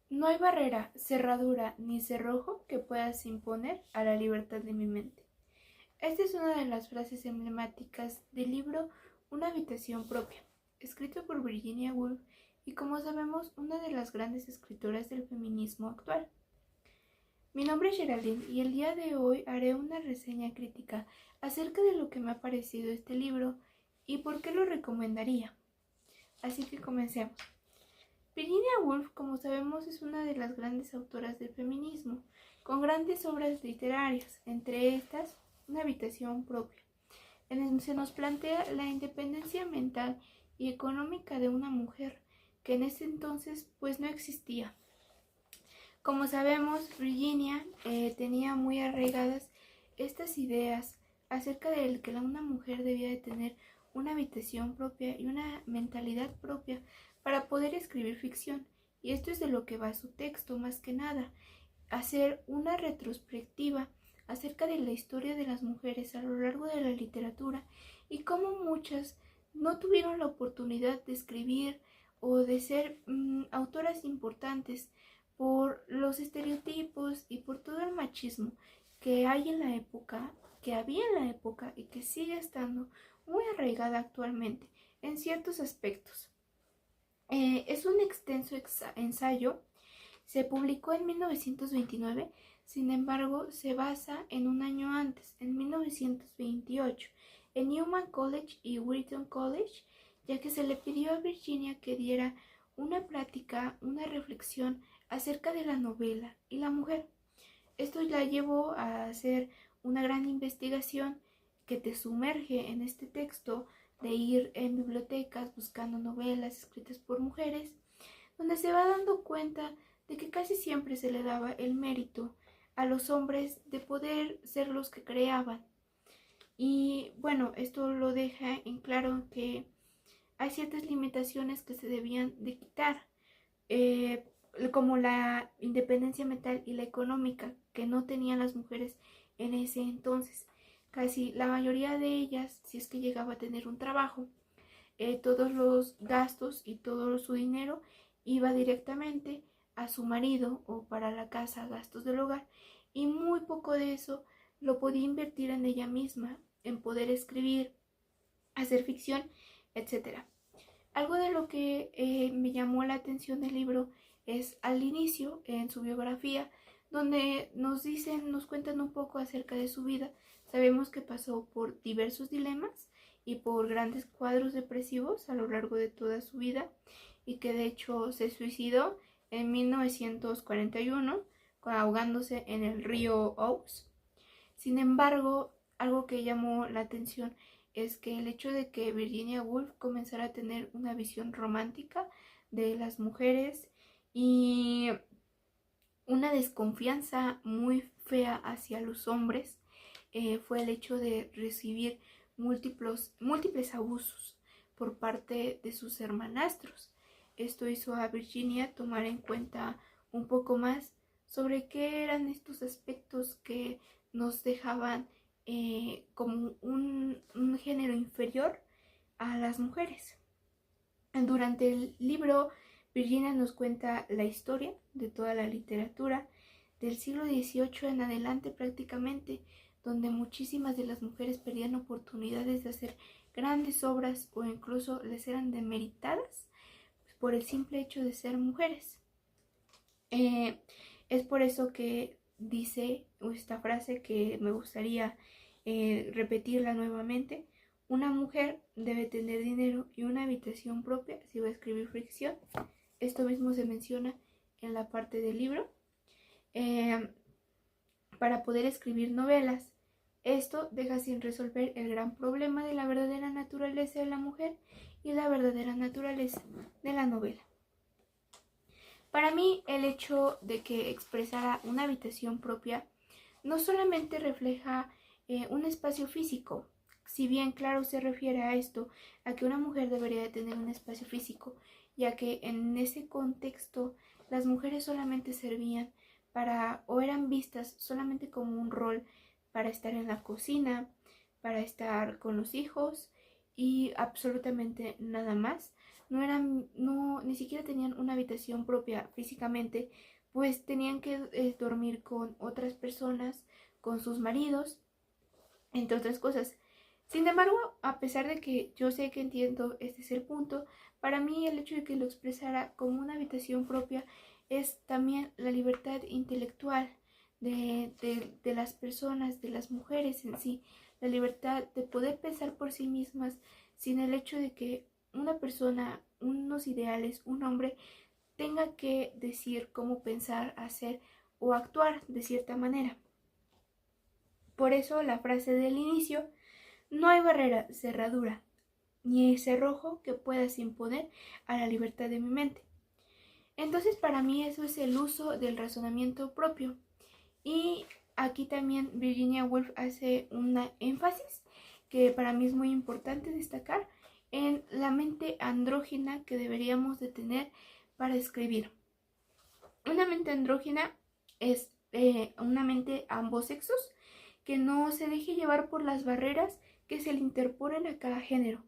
No hay barrera, cerradura ni cerrojo que puedas imponer a la libertad de mi mente. Esta es una de las frases emblemáticas del libro Una habitación propia, escrito por Virginia Woolf y, como sabemos, una de las grandes escritoras del feminismo actual. Mi nombre es Geraldine y el día de hoy haré una reseña crítica acerca de lo que me ha parecido este libro y por qué lo recomendaría. Así que comencemos. Virginia Woolf, como sabemos, es una de las grandes autoras del feminismo, con grandes obras literarias, entre estas Una habitación propia, en el que se nos plantea la independencia mental y económica de una mujer, que en ese entonces pues no existía. Como sabemos, Virginia tenía muy arraigadas estas ideas acerca de que una mujer debía de tener una habitación propia y una mentalidad propia para poder escribir ficción. Y esto es de lo que va su texto, más que nada, hacer una retrospectiva acerca de la historia de las mujeres a lo largo de la literatura y cómo muchas no tuvieron la oportunidad de escribir o de ser autoras importantes por los estereotipos y por todo el machismo que hay en la época, que había en la época y que sigue estando muy arraigada actualmente en ciertos aspectos. Es un extenso ensayo, se publicó en 1929, sin embargo se basa en un año antes, en 1928, en Newman College y Wheaton College, ya que se le pidió a Virginia que diera una plática, una reflexión acerca de la novela y la mujer. Esto la llevó a hacer una gran investigación que te sumerge en este texto, de ir en bibliotecas buscando novelas escritas por mujeres, donde se va dando cuenta de que casi siempre se le daba el mérito a los hombres de poder ser los que creaban. Y bueno, esto lo deja en claro que hay ciertas limitaciones que se debían de quitar, eh, como la independencia mental y la económica que no tenían las mujeres en ese entonces. Casi la mayoría de ellas, si es que llegaba a tener un trabajo, todos los gastos y todo su dinero iba directamente a su marido o para la casa, gastos del hogar, y muy poco de eso lo podía invertir en ella misma, en poder escribir, hacer ficción, etcétera. Algo de lo que me llamó la atención del libro es al inicio, en su biografía, donde nos cuentan un poco acerca de su vida. Sabemos que pasó por diversos dilemas y por grandes cuadros depresivos a lo largo de toda su vida y que de hecho se suicidó en 1941 ahogándose en el río Ouse. Sin embargo, algo que llamó la atención es que el hecho de que Virginia Woolf comenzara a tener una visión romántica de las mujeres y una desconfianza muy fea hacia los hombres fue el hecho de recibir múltiples abusos por parte de sus hermanastros. Esto hizo a Virginia tomar en cuenta un poco más sobre qué eran estos aspectos que nos dejaban como un género inferior a las mujeres. Durante el libro, Virginia nos cuenta la historia de toda la literatura del siglo XVIII en adelante prácticamente, donde muchísimas de las mujeres perdían oportunidades de hacer grandes obras o incluso les eran demeritadas por el simple hecho de ser mujeres. Es por eso que dice esta frase que me gustaría repetirla nuevamente. Una mujer debe tener dinero y una habitación propia si va a escribir ficción. Esto mismo se menciona en la parte del libro. Eh, para poder escribir novelas. Esto deja sin resolver el gran problema de la verdadera naturaleza de la mujer y la verdadera naturaleza de la novela. Para mí, el hecho de que expresara una habitación propia no solamente refleja un espacio físico, si bien claro se refiere a esto, a que una mujer debería de tener un espacio físico, ya que en ese contexto las mujeres solamente servían para, o eran vistas solamente como un rol para estar en la cocina, para estar con los hijos y absolutamente nada más. ni siquiera tenían una habitación propia físicamente, pues tenían que dormir con otras personas, con sus maridos, entre otras cosas. Sin embargo, a pesar de que yo sé que entiendo este es el punto, para mí el hecho de que lo expresara como una habitación propia es también la libertad intelectual de las personas, de las mujeres en sí, la libertad de poder pensar por sí mismas sin el hecho de que una persona, unos ideales, un hombre tenga que decir cómo pensar, hacer o actuar de cierta manera. Por eso la frase del inicio: no hay barrera, cerradura, ni cerrojo que puedas imponer a la libertad de mi mente. Entonces, para mí eso es el uso del razonamiento propio. Y aquí también Virginia Woolf hace una énfasis que para mí es muy importante destacar en la mente andrógina que deberíamos de tener para escribir. Una mente andrógina es una mente a ambos sexos que no se deje llevar por las barreras que se le interponen a cada género.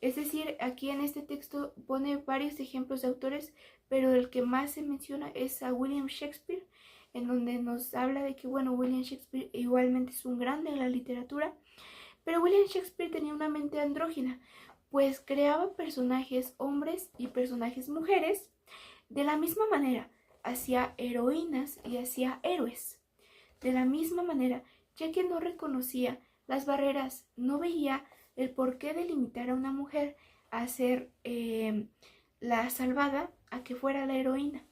Es decir, aquí en este texto pone varios ejemplos de autores, pero el que más se menciona es a William Shakespeare, en donde nos habla de que, bueno, William Shakespeare igualmente es un grande en la literatura, pero William Shakespeare tenía una mente andrógina, pues creaba personajes hombres y personajes mujeres de la misma manera, hacía heroínas y hacía héroes. De la misma manera, ya que no reconocía las barreras, no veía el porqué de limitar a una mujer a ser la salvada, a que fuera la heroína.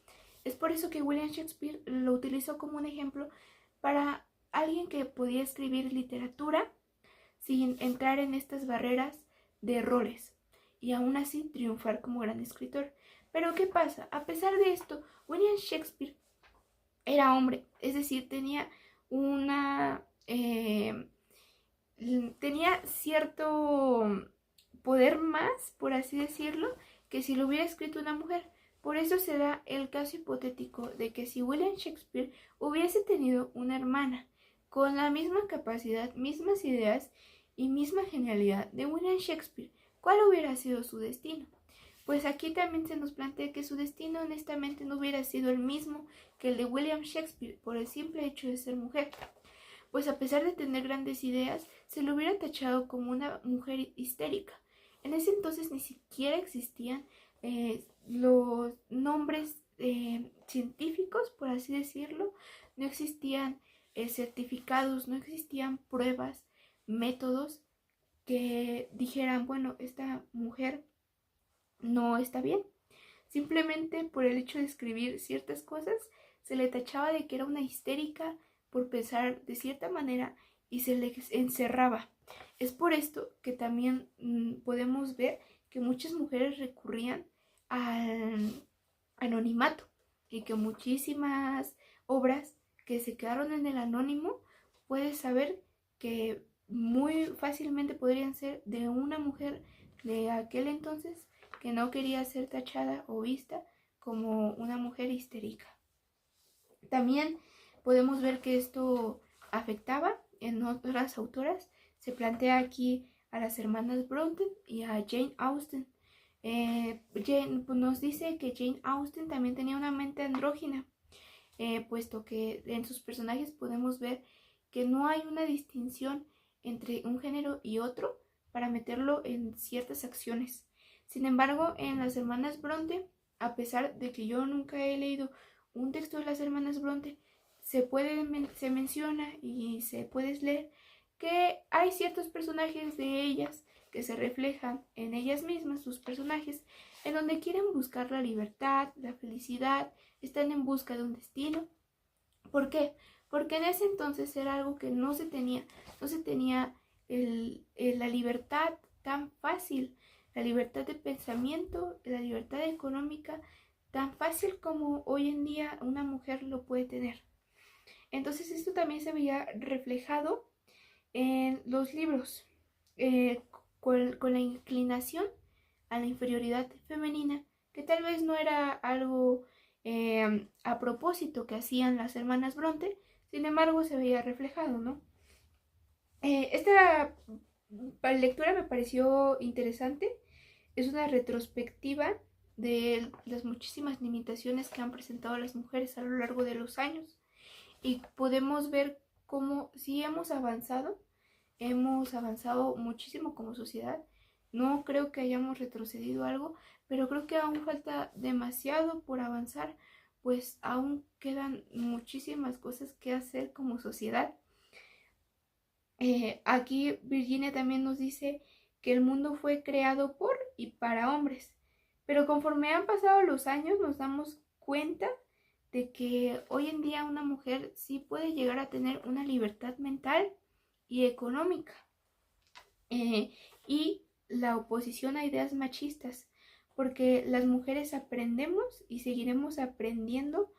Es por eso que William Shakespeare lo utilizó como un ejemplo para alguien que podía escribir literatura sin entrar en estas barreras de roles y aún así triunfar como gran escritor. Pero ¿qué pasa? A pesar de esto, William Shakespeare era hombre, es decir, tenía tenía cierto poder más, por así decirlo, que si lo hubiera escrito una mujer. Por eso se da el caso hipotético de que si William Shakespeare hubiese tenido una hermana con la misma capacidad, mismas ideas y misma genialidad de William Shakespeare, ¿cuál hubiera sido su destino? Pues aquí también se nos plantea que su destino honestamente no hubiera sido el mismo que el de William Shakespeare por el simple hecho de ser mujer. Pues a pesar de tener grandes ideas, se lo hubiera tachado como una mujer histérica. En ese entonces ni siquiera existían los nombres científicos, por así decirlo, no existían certificados, no existían pruebas, métodos que dijeran, bueno, esta mujer no está bien. Simplemente por el hecho de escribir ciertas cosas se le tachaba de que era una histérica por pensar de cierta manera y se le encerraba. Es por esto que también podemos ver que muchas mujeres recurrían al anonimato y que muchísimas obras que se quedaron en el anónimo, puedes saber que muy fácilmente podrían ser de una mujer de aquel entonces que no quería ser tachada o vista como una mujer histérica. También podemos ver que esto afectaba en otras autoras. Se plantea aquí a las hermanas Bronte y a Jane Austen. Nos dice que Jane Austen también tenía una mente andrógina, puesto que en sus personajes podemos ver que no hay una distinción entre un género y otro para meterlo en ciertas acciones. Sin embargo, en las hermanas Bronte, a pesar de que yo nunca he leído un texto de las hermanas Bronte, se menciona y se puede leer que hay ciertos personajes de ellas que se reflejan en ellas mismas, sus personajes, en donde quieren buscar la libertad, la felicidad, están en busca de un destino. ¿Por qué? Porque en ese entonces era algo que no se tenía la libertad tan fácil, la libertad de pensamiento, la libertad económica tan fácil como hoy en día una mujer lo puede tener. Entonces esto también se veía reflejado en los libros, con la inclinación a la inferioridad femenina, que tal vez no era algo a propósito que hacían las hermanas Bronte, sin embargo se veía reflejado, ¿no? Esta lectura me pareció interesante, Es una retrospectiva de las muchísimas limitaciones que han presentado las mujeres a lo largo de los años. Y podemos ver cómo sí hemos avanzado muchísimo como sociedad. No creo que hayamos retrocedido algo, pero creo que aún falta demasiado por avanzar, pues aún quedan muchísimas cosas que hacer como sociedad. Aquí Virginia también nos dice que el mundo fue creado por y para hombres, pero conforme han pasado los años nos damos cuenta de que hoy en día una mujer sí puede llegar a tener una libertad mental y económica, y la oposición a ideas machistas, porque las mujeres aprendemos y seguiremos aprendiendo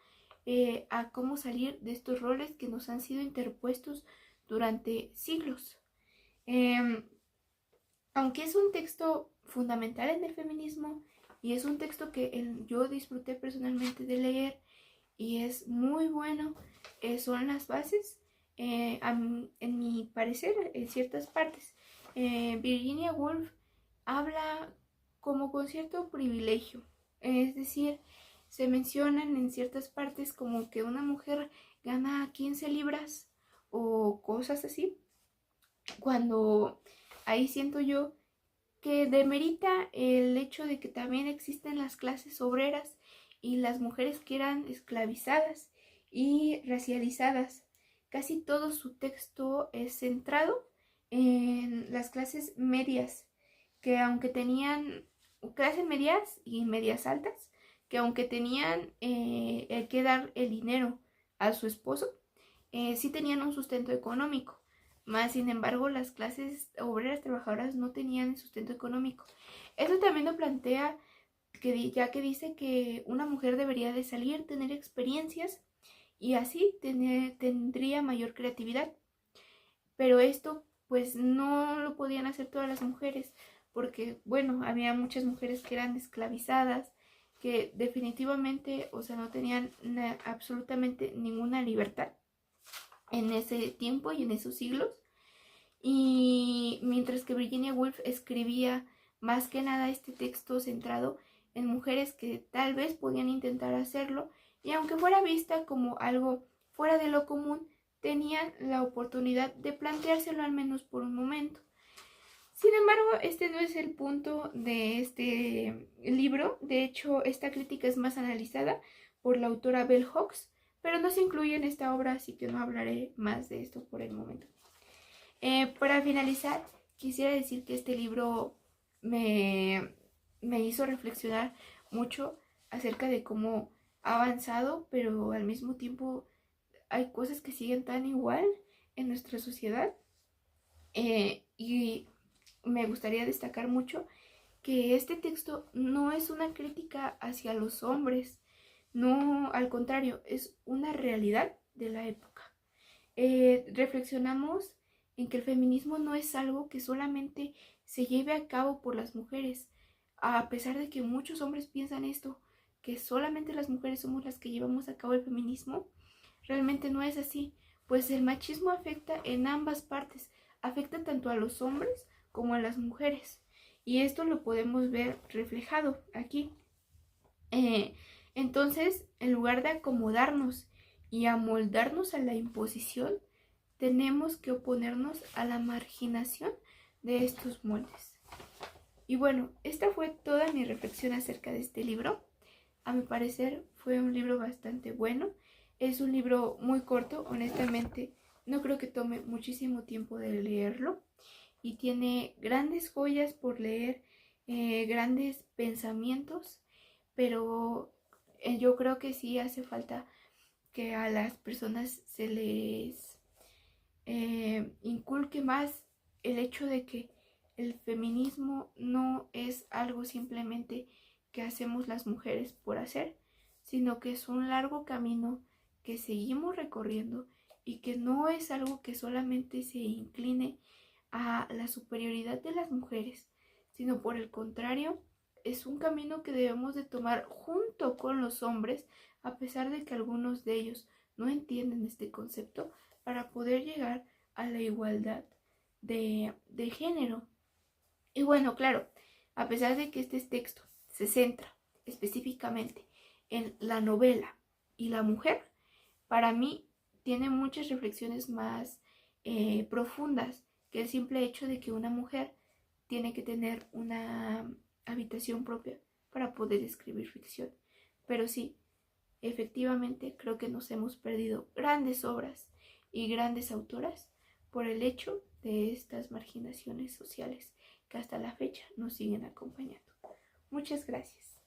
a cómo salir de estos roles que nos han sido interpuestos durante siglos. Aunque es un texto fundamental en el feminismo y es un texto que yo disfruté personalmente de leer y es muy bueno, son las bases, en mi parecer, en ciertas partes. Virginia Woolf habla como con cierto privilegio, es decir, se mencionan en ciertas partes como que una mujer gana 15 libras o cosas así, cuando ahí siento yo que demerita el hecho de que también existen las clases obreras y las mujeres que eran esclavizadas y racializadas. Casi todo su texto es centrado en las clases medias, que aunque tenían clases medias y medias altas, que aunque tenían que dar el dinero a su esposo, sí tenían un sustento económico. Más sin embargo, las clases obreras trabajadoras no tenían sustento económico. Eso también lo plantea, ya que dice que una mujer debería de salir, tener experiencias y así tendría mayor creatividad. Pero esto pues no lo podían hacer todas las mujeres, porque bueno, había muchas mujeres que eran esclavizadas, que definitivamente, o sea, no tenían absolutamente ninguna libertad en ese tiempo y en esos siglos. Y mientras que Virginia Woolf escribía más que nada este texto centrado en mujeres que tal vez podían intentar hacerlo, y aunque fuera vista como algo fuera de lo común, tenían la oportunidad de planteárselo al menos por un momento. Sin embargo, este no es el punto de este libro. De hecho, esta crítica es más analizada por la autora Bell Hooks, pero no se incluye en esta obra, así que no hablaré más de esto por el momento. Para finalizar, quisiera decir que este libro me hizo reflexionar mucho acerca de cómo ha avanzado, pero al mismo tiempo hay cosas que siguen tan igual en nuestra sociedad. Y me gustaría destacar mucho que este texto no es una crítica hacia los hombres, no, al contrario, es una realidad de la época. Reflexionamos en que el feminismo no es algo que solamente se lleve a cabo por las mujeres, a pesar de que muchos hombres piensan esto, que solamente las mujeres somos las que llevamos a cabo el feminismo. Realmente no es así, pues el machismo afecta en ambas partes, afecta tanto a los hombres como a las mujeres, y esto lo podemos ver reflejado aquí. Entonces, en lugar de acomodarnos y amoldarnos a la imposición, tenemos que oponernos a la marginación de estos moldes. Y bueno, esta fue toda mi reflexión acerca de este libro. A mi parecer fue un libro bastante bueno. Es un libro muy corto, honestamente no creo que tome muchísimo tiempo de leerlo, y tiene grandes joyas por leer, grandes pensamientos, pero yo creo que sí hace falta que a las personas se les inculque más el hecho de que el feminismo no es algo simplemente que hacemos las mujeres por hacer, sino que es un largo camino que seguimos recorriendo y que no es algo que solamente se incline a la superioridad de las mujeres, sino por el contrario, es un camino que debemos de tomar junto con los hombres, a pesar de que algunos de ellos no entienden este concepto, para poder llegar a la igualdad de género. Y bueno, claro, A pesar de que este texto se centra específicamente en la novela y la mujer, para mí tiene muchas reflexiones más profundas que el simple hecho de que una mujer tiene que tener una habitación propia para poder escribir ficción. Pero sí, efectivamente creo que nos hemos perdido grandes obras y grandes autoras por el hecho de estas marginaciones sociales que hasta la fecha nos siguen acompañando. Muchas gracias.